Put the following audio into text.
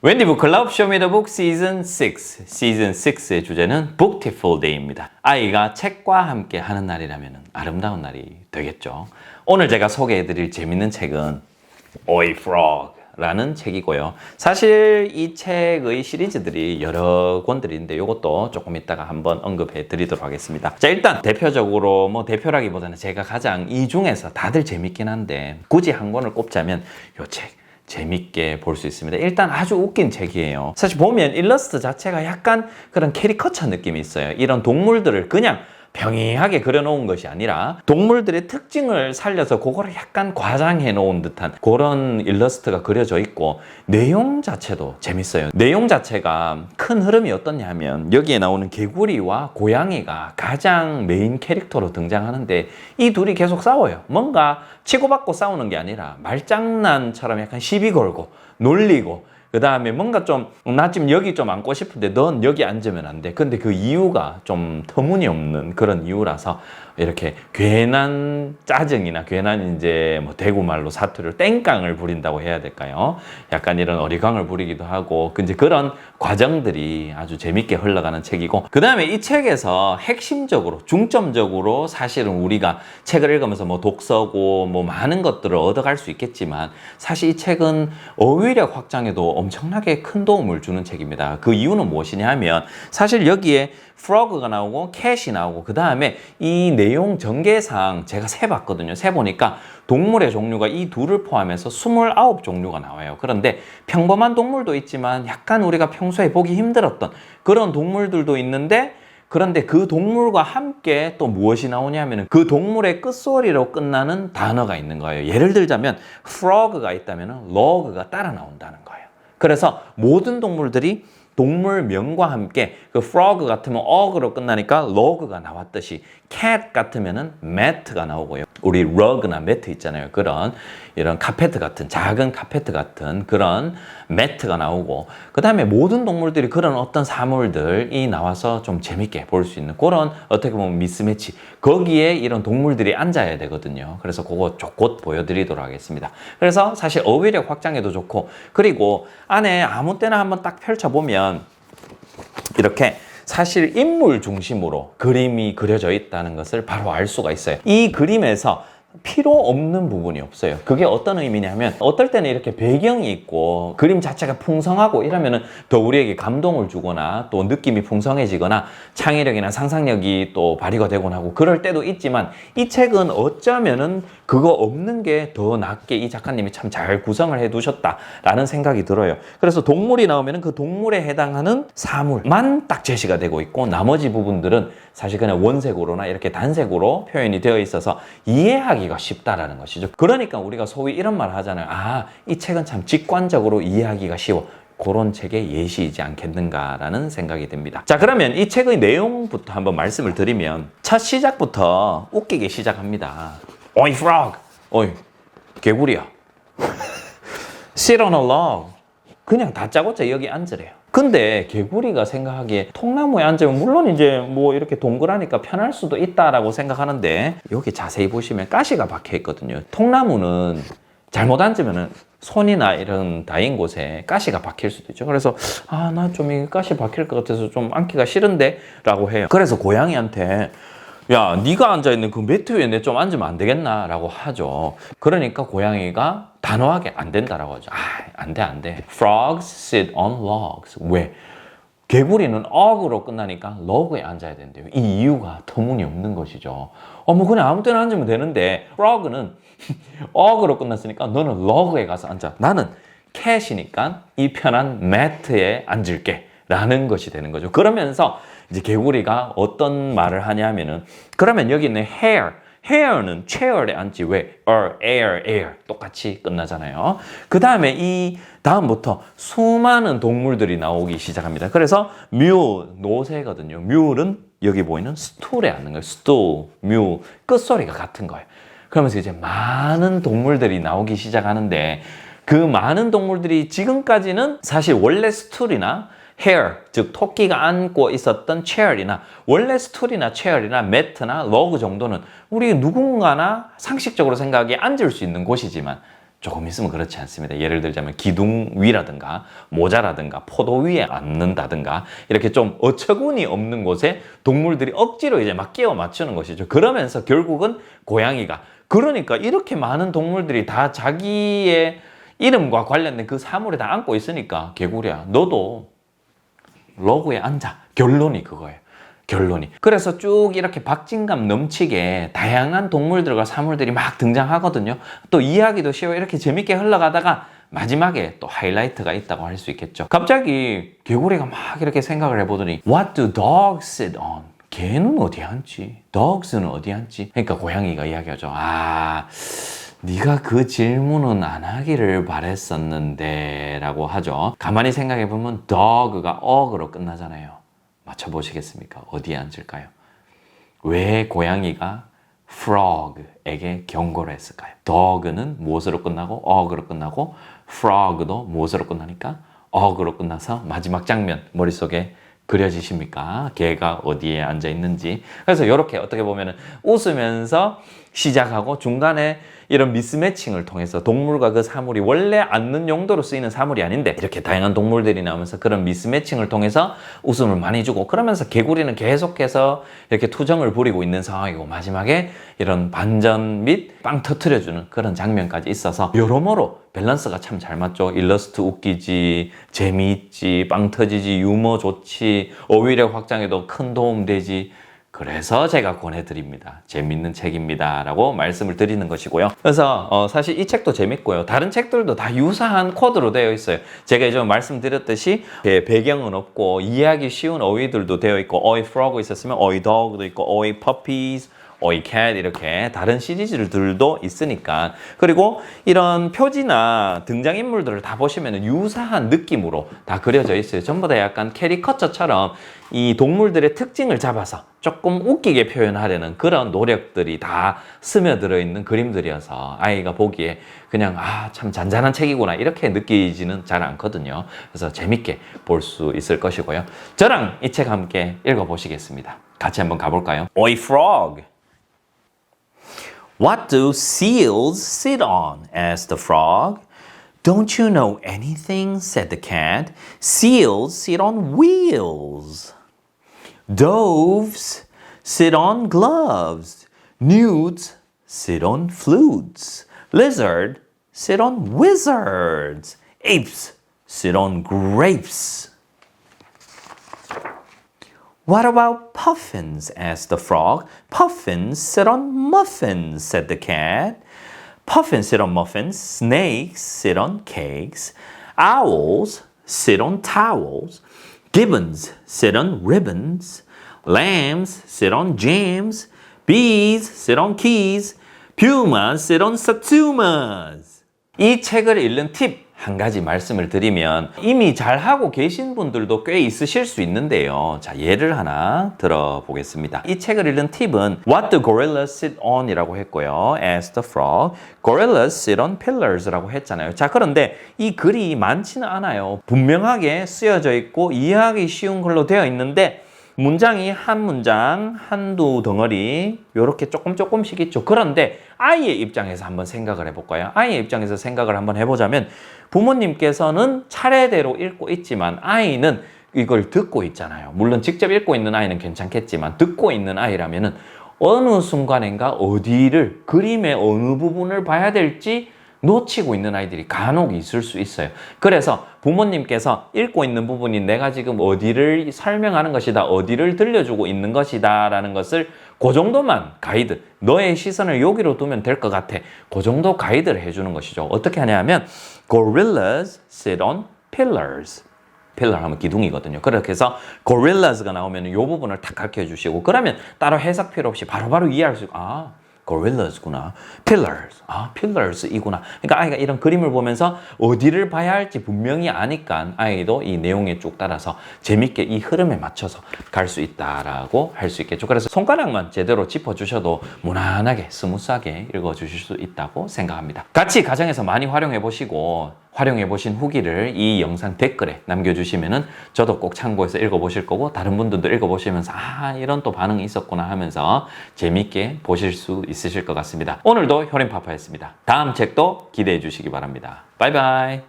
웬디 북클럽 쇼미더북 시즌 6. 시즌 6의 주제는 Booktiful Day입니다. 아이가 책과 함께 하는 날이라면 아름다운 날이 되겠죠. 오늘 제가 소개해드릴 재밌는 책은 Oi Frog 라는 책이고요. 사실 이 책의 시리즈들이 여러 권들이 있는데 이것도 조금 이따가 한번 언급해 드리도록 하겠습니다. 자, 일단 대표적으로 대표라기보다는 제가 가장 이 중에서 다들 재밌긴 한데 굳이 한 권을 꼽자면 이 책 재밌게 볼 수 있습니다. 일단 아주 웃긴 책이에요. 사실 보면 일러스트 자체가 약간 그런 캐리커처 느낌이 있어요. 이런 동물들을 그냥 평이하게 그려놓은 것이 아니라 동물들의 특징을 살려서 그거를 약간 과장해 놓은 듯한 그런 일러스트가 그려져 있고 내용 자체도 재밌어요. 내용 자체가 큰 흐름이 어떻냐 하면 여기에 나오는 개구리와 고양이가 가장 메인 캐릭터로 등장하는데 이 둘이 계속 싸워요. 뭔가 치고받고 싸우는 게 아니라 말장난처럼 약간 시비 걸고 놀리고 그 다음에 뭔가 좀, 나 지금 여기 좀 앉고 싶은데 넌 여기 앉으면 안 돼. 근데 그 이유가 좀 터무니없는 그런 이유라서 이렇게 괜한 짜증이나 괜한 이제 대구말로 사투리를 땡깡을 부린다고 해야 될까요? 약간 이런 어리광을 부리기도 하고 이제 그런 과정들이 아주 재밌게 흘러가는 책이고 그 다음에 이 책에서 핵심적으로 중점적으로 사실은 우리가 책을 읽으면서 독서고 많은 것들을 얻어갈 수 있겠지만 사실 이 책은 어휘력 확장에도 엄청나게 큰 도움을 주는 책입니다. 그 이유는 무엇이냐 하면 사실 여기에 frog가 나오고 cat이 나오고 그 다음에 이 내용 전개상 제가 세봤거든요. 세보니까 동물의 종류가 이 둘을 포함해서 29종류가 나와요. 그런데 평범한 동물도 있지만 약간 우리가 평소에 보기 힘들었던 그런 동물들도 있는데 그런데 그 동물과 함께 또 무엇이 나오냐면 그 동물의 끝소리로 끝나는 단어가 있는 거예요. 예를 들자면 frog가 있다면 log가 따라 나온다는 거예요. 그래서 모든 동물들이 동물명과 함께 그 frog 같으면 og로 끝나니까 log가 나왔듯이 cat 같으면은 mat가 나오고요. 우리 rug나 mat 있잖아요. 그런 이런 카페트 같은 작은 카페트 같은 그런 mat가 나오고 그 다음에 모든 동물들이 그런 어떤 사물들이 나와서 좀 재밌게 볼 수 있는 그런 어떻게 보면 미스매치 거기에 이런 동물들이 앉아야 되거든요. 그래서 그거 곧 보여드리도록 하겠습니다. 그래서 사실 어휘력 확장에도 좋고 그리고 안에 아무 때나 한번 딱 펼쳐보면 이렇게 사실 인물 중심으로 그림이 그려져 있다는 것을 바로 알 수가 있어요. 이 그림에서 필요 없는 부분이 없어요. 그게 어떤 의미냐면 어떨 때는 이렇게 배경이 있고 그림 자체가 풍성하고 이러면은 더 우리에게 감동을 주거나 또 느낌이 풍성해지거나 창의력이나 상상력이 또 발휘가 되곤 하고 그럴 때도 있지만 이 책은 어쩌면은 그거 없는 게 더 낫게 이 작가님이 참 잘 구성을 해 두셨다라는 생각이 들어요. 그래서 동물이 나오면은 그 동물에 해당하는 사물만 딱 제시가 되고 있고 나머지 부분들은 사실 그냥 원색으로나 이렇게 단색으로 표현이 되어 있어서 이해하기가 쉽다라는 것이죠. 그러니까 우리가 소위 이런 말 하잖아요. 아, 이 책은 참 직관적으로 이해하기가 쉬워. 그런 책의 예시이지 않겠는가라는 생각이 듭니다. 자, 그러면 이 책의 내용부터 한번 말씀을 드리면 첫 시작부터 웃기게 시작합니다. Oi frog! 어이, 개구리야. Sit on a log. 그냥 다짜고짜 여기 앉으래요. 근데 개구리가 생각하기에 통나무에 앉으면 물론 이제 이렇게 동그라니까 편할 수도 있다라고 생각하는데 여기 자세히 보시면 가시가 박혀 있거든요. 통나무는 잘못 앉으면은 손이나 이런 닿은 곳에 가시가 박힐 수도 있죠. 그래서 나 좀 이 가시 박힐 것 같아서 좀 앉기가 싫은데 라고 해요. 그래서 고양이한테 야, 네가 앉아있는 그 매트 위에 내 좀 앉으면 안 되겠나? 라고 하죠. 그러니까 고양이가 단호하게 안 된다라고 하죠. 안 돼. Frogs sit on logs. 왜? 개구리는 og으로 끝나니까 log에 앉아야 된대요. 이 이유가 터무니없는 것이죠. 그냥 아무 때나 앉으면 되는데 frog는 og으로 끝났으니까 너는 log에 가서 앉아. 나는 cat이니까 이 편한 mat에 앉을게. 라는 것이 되는 거죠. 그러면서 이제 개구리가 어떤 말을 하냐면은 그러면 여기 있는 hair는 chair에 앉지 왜 air 똑같이 끝나잖아요. 그 다음에 이 다음부터 수많은 동물들이 나오기 시작합니다. 그래서 mule 노새거든요. mule은 여기 보이는 stool에 앉는 거예요. stool, mule 끝소리가 같은 거예요. 그러면서 이제 많은 동물들이 나오기 시작하는데 그 많은 동물들이 지금까지는 사실 원래 스툴이나 hair, 즉 토끼가 앉고 있었던 chair이나 원래 스툴이나 chair이나 매트나 러그 정도는 우리 누군가나 상식적으로 생각하기에 앉을 수 있는 곳이지만 조금 있으면 그렇지 않습니다. 예를 들자면 기둥 위라든가 모자라든가 포도 위에 앉는다든가 이렇게 좀 어처구니 없는 곳에 동물들이 억지로 이제 막 끼워 맞추는 것이죠. 그러면서 결국은 고양이가 그러니까 이렇게 많은 동물들이 다 자기의 이름과 관련된 그 사물에 다 안고 있으니까 개구리야 너도 로그에 앉아. 결론이 그거예요. 결론이. 그래서 쭉 이렇게 박진감 넘치게 다양한 동물들과 사물들이 막 등장하거든요. 또 이야기도 쉬워 이렇게 재밌게 흘러가다가 마지막에 또 하이라이트가 있다고 할 수 있겠죠. 갑자기 개구리가 막 이렇게 생각을 해보더니 What do dogs sit on? 개는 어디 앉지? dogs는 어디 앉지? 그러니까 고양이가 이야기하죠. 네가 그 질문은 안 하기를 바랬었는데 라고 하죠. 가만히 생각해보면 dog가 og으로 끝나잖아요. 맞춰보시겠습니까? 어디에 앉을까요? 왜 고양이가 frog에게 경고를 했을까요? dog는 무엇으로 끝나고 og으로 끝나고 frog도 무엇으로 끝나니까 og으로 끝나서 마지막 장면 머릿속에 그려지십니까? 개가 어디에 앉아 있는지. 그래서 이렇게 어떻게 보면 웃으면서 시작하고 중간에 이런 미스매칭을 통해서 동물과 그 사물이 원래 앉는 용도로 쓰이는 사물이 아닌데 이렇게 다양한 동물들이 나오면서 그런 미스매칭을 통해서 웃음을 많이 주고 그러면서 개구리는 계속해서 이렇게 투정을 부리고 있는 상황이고 마지막에 이런 반전 및 빵 터트려주는 그런 장면까지 있어서 여러모로 밸런스가 참 잘 맞죠. 일러스트 웃기지, 재미있지, 빵 터지지, 유머 좋지, 어휘력 확장에도 큰 도움 되지. 그래서 제가 권해드립니다. 재밌는 책입니다. 라고 말씀을 드리는 것이고요. 그래서 사실 이 책도 재밌고요. 다른 책들도 다 유사한 코드로 되어 있어요. 제가 이제 말씀드렸듯이 배경은 없고 이해하기 쉬운 어휘들도 되어 있고 어이 frog 있었으면 어이 dog도 있고 어이 puppies, 어이 cat 이렇게 다른 시리즈들도 있으니까 그리고 이런 표지나 등장인물들을 다 보시면 유사한 느낌으로 다 그려져 있어요. 전부 다 약간 캐리커처처럼 이 동물들의 특징을 잡아서 조금 웃기게 표현하려는 그런 노력들이 다 스며들어 있는 그림들이어서 아이가 보기에 그냥 참 잔잔한 책이구나 이렇게 느끼지는 잘 않거든요. 그래서 재밌게 볼 수 있을 것이고요. 저랑 이 책 함께 읽어보시겠습니다. 같이 한번 가볼까요? Oi frog! What do seals sit on? asked the frog. Don't you know anything? said the cat. Seals sit on wheels. Doves sit on gloves. Newts sit on flutes. Lizards sit on wizards. Apes sit on grapes. What about puffins? asked the frog. Puffins sit on muffins, said the cat. Puffins sit on muffins. Snakes sit on cakes. Owls sit on towels. Gibbons sit on ribbons. Lambs sit on jams. Bees sit on keys. Pumas sit on satsumas. 이 책을 읽는 팁 한 가지 말씀을 드리면 이미 잘하고 계신 분들도 꽤 있으실 수 있는데요. 자, 예를 하나 들어보겠습니다. 이 책을 읽는 팁은 What do gorillas sit on? 이라고 했고요. Asked the frog. Gorillas sit on pillars 라고 했잖아요. 자, 그런데 이 글이 많지는 않아요. 분명하게 쓰여져 있고 이해하기 쉬운 글로 되어 있는데 문장이 한 문장, 한두 덩어리 이렇게 조금씩 있죠. 그런데 아이의 입장에서 한번 생각을 해볼까요? 아이의 입장에서 생각을 한번 해보자면 부모님께서는 차례대로 읽고 있지만 아이는 이걸 듣고 있잖아요. 물론 직접 읽고 있는 아이는 괜찮겠지만 듣고 있는 아이라면은 어느 순간인가 어디를 그림의 어느 부분을 봐야 될지 놓치고 있는 아이들이 간혹 있을 수 있어요. 그래서 부모님께서 읽고 있는 부분이 내가 지금 어디를 설명하는 것이다, 어디를 들려주고 있는 것이다 라는 것을 그 정도만 가이드, 너의 시선을 여기로 두면 될 것 같아. 그 정도 가이드를 해주는 것이죠. 어떻게 하냐면 Gorillas sit on pillars. 필러 하면 기둥이거든요. 그렇게 해서 gorillas가 나오면 이 부분을 딱 가르쳐 주시고 그러면 따로 해석 필요 없이 바로바로 이해할 수 있고 gorillas구나. pillars. pillars이구나. 그러니까 아이가 이런 그림을 보면서 어디를 봐야 할지 분명히 아니까 아이도 이 내용에 쭉 따라서 재밌게 이 흐름에 맞춰서 갈 수 있다라고 할 수 있겠죠. 그래서 손가락만 제대로 짚어주셔도 무난하게 스무스하게 읽어주실 수 있다고 생각합니다. 같이 가정에서 많이 활용해 보시고 활용해 보신 후기를 이 영상 댓글에 남겨주시면은 저도 꼭 참고해서 읽어보실 거고 다른 분들도 읽어보시면서 이런 또 반응이 있었구나 하면서 재밌게 보실 수 있으실 것 같습니다. 오늘도 효린파파였습니다. 다음 책도 기대해 주시기 바랍니다. 바이바이.